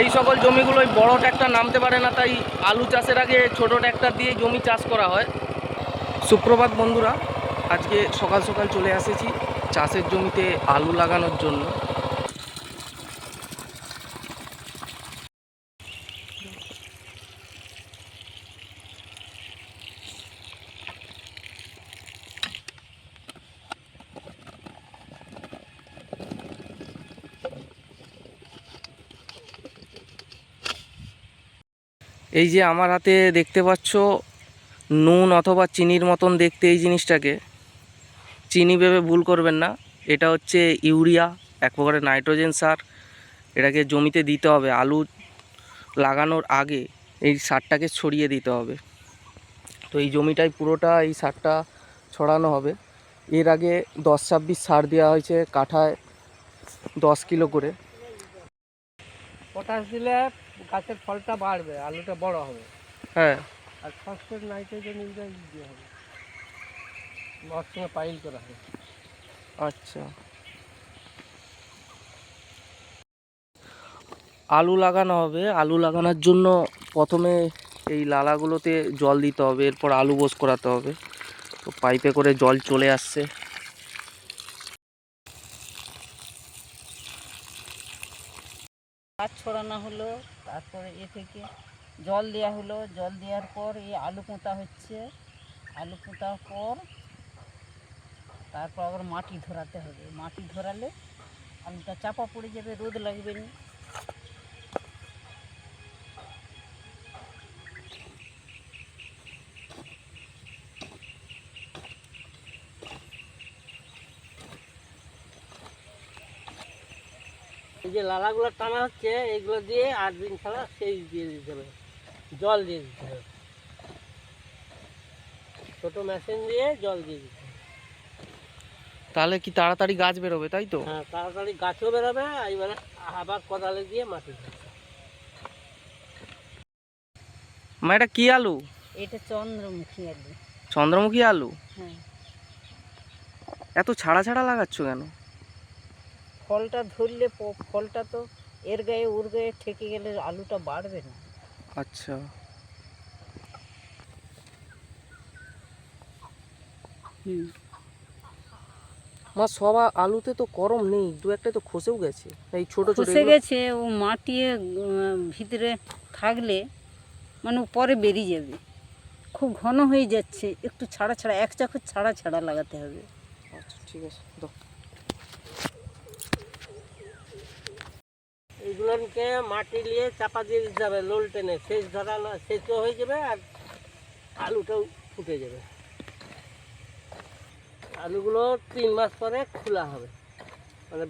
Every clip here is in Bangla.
এই সকল জমিগুলোই বড় ট্র্যাক্টর নামতে পারে না, তাই আলু চাষের আগে ছোট ট্র্যাক্টর দিয়ে জমি চাষ করা হয়। সুপ্রভাত বন্ধুরা, আজকে সকাল সকাল চলে এসেছি চাষের জমিতে আলু লাগানোর জন্য। এই যে আমার হাতে দেখতে পাচ্ছ নুন অথবা চিনির মতন দেখতে এই জিনিসটাকে, চিনি ভেবে ভুল করবেন না, এটা হচ্ছে ইউরিয়া, এক প্রকারের নাইট্রোজেন সার। এটাকে জমিতে দিতে হবে, আলু লাগানোর আগে এই সারটাকে ছড়িয়ে দিতে হবে। তো এই জমিটায় পুরোটা এই সারটা ছড়ানো হবে। এর আগে 10-26 সার দেওয়া হয়েছে, কাঠায় 10 কিলো করে। পটাশ দিলে গাছের ফলটা বাড়বে, আলুটা বড় হবে। হ্যাঁ, আর ফসফেট নাইট্রোজেন ইউরিয়া দিয়ে হবে, ওর সঙ্গে পাইল করা হবে। আচ্ছা, আলু লাগানো হবে। আলু লাগানোর জন্য প্রথমে এই লালাগুলোতে জল দিতে হবে, এরপর আলু বোস করাতে হবে। তো পাইপে করে জল চলে আসছে। গাছ ছড়ানো হলো, তারপরে এ থেকে জল দেওয়া হলো, জল দেওয়ার পর এই আলু পোঁতা হচ্ছে। আলু পোঁতার পর তারপর আবার মাটি ধরাতে হবে। মাটি ধরালে আলুটা চাপা পড়ে যাবে, রোদ লাগবে না। এই যে লালাগুলো টানা হচ্ছে, এইগুলো দিয়ে 8 দিন ছাড়া সেচ দিয়ে দিতে হবে, জল দিয়ে দিতে হবে, ছোটো মেশিন দিয়ে জল দিয়ে দিতে হবে। তাহলে কি তাড়াতাড়ি গাছ বেরোবে, তাই তো? হ্যাঁ, তাড়াতাড়ি গাছও বেরোবে। এবারে আবার কোদালে দিয়ে মাটি দিতে হবে। মা, এটা কি আলু? এটা চন্দ্রমুখী আলু। চন্দ্রমুখী আলু? হ্যাঁ। এত ছাড়া ছাড়া লাগাচ্ছ কেন? ফলটা ধরলে ফলটা তো এর গায়ে ওর গায়ে ঠেকে গেলে আলুটা বাড়বে না। আচ্ছা, মা সব আলুতে তো গরম নেই, দু একটা তো খসেও গেছে, এই ছোট ছোট খসে গেছে। ও মাটি ভিতরে থাকলে মানে পরে বেরিয়ে যাবে। খুব ঘন হয়ে যাচ্ছে, একটু ছাড়া ছাড়া, এক চাকর ছাড়া ছাড়া লাগাতে হবে। আচ্ছা, ঠিক আছে, দাও। এইগুলোকে মাটি নিয়ে চাপা দিয়ে দিতে হবে, লোল টেনে সেচ ধরানো, সেচও হয়ে যাবে আর আলুটাও ফুটে যাবে। আলুগুলো 3 মাস পরে খোলা হবে, মানে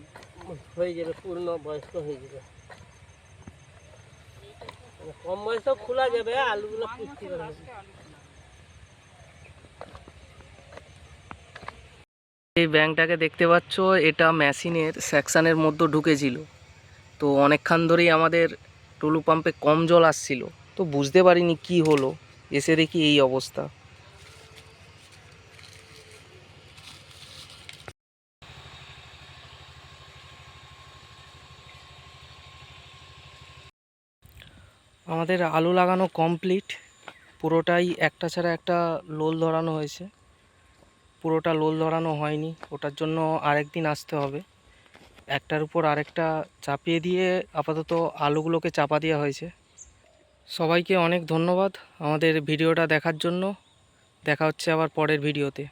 হয়ে যাবে, পূর্ণ বয়স্ক হয়ে যাবে। মানে কম বয়সেও খোলা যাবে, আলুগুলো পুষ্টিকর হবে। এই ব্যাংকটাকে দেখতে পাচ্ছ, এটা মেশিনের সেকশানের মধ্যে ঢুকেছিল। তো অনেকক্ষণ ধরেই আমাদের টুলু পাম্পে কম জল আসছিল, তো বুঝতে পারিনি কি হলো, এসে দেখি এই অবস্থা। আমাদের আলু লাগানো কমপ্লিট, পুরোটাই একটা ছাড়া একটা লোল ধরানো হয়েছে, পুরোটা লোল ধরানো হয়নি। ওটার জন্য আরেকদিন আসতে হবে। একটার উপর আরেকটা চাপিয়ে দিয়ে আপাতত আলুগুলোকে চাপা দেওয়া হয়েছে। সবাইকে অনেক ধন্যবাদ আমাদের ভিডিওটা দেখার জন্য। দেখা হচ্ছে আবার পরের ভিডিওতে।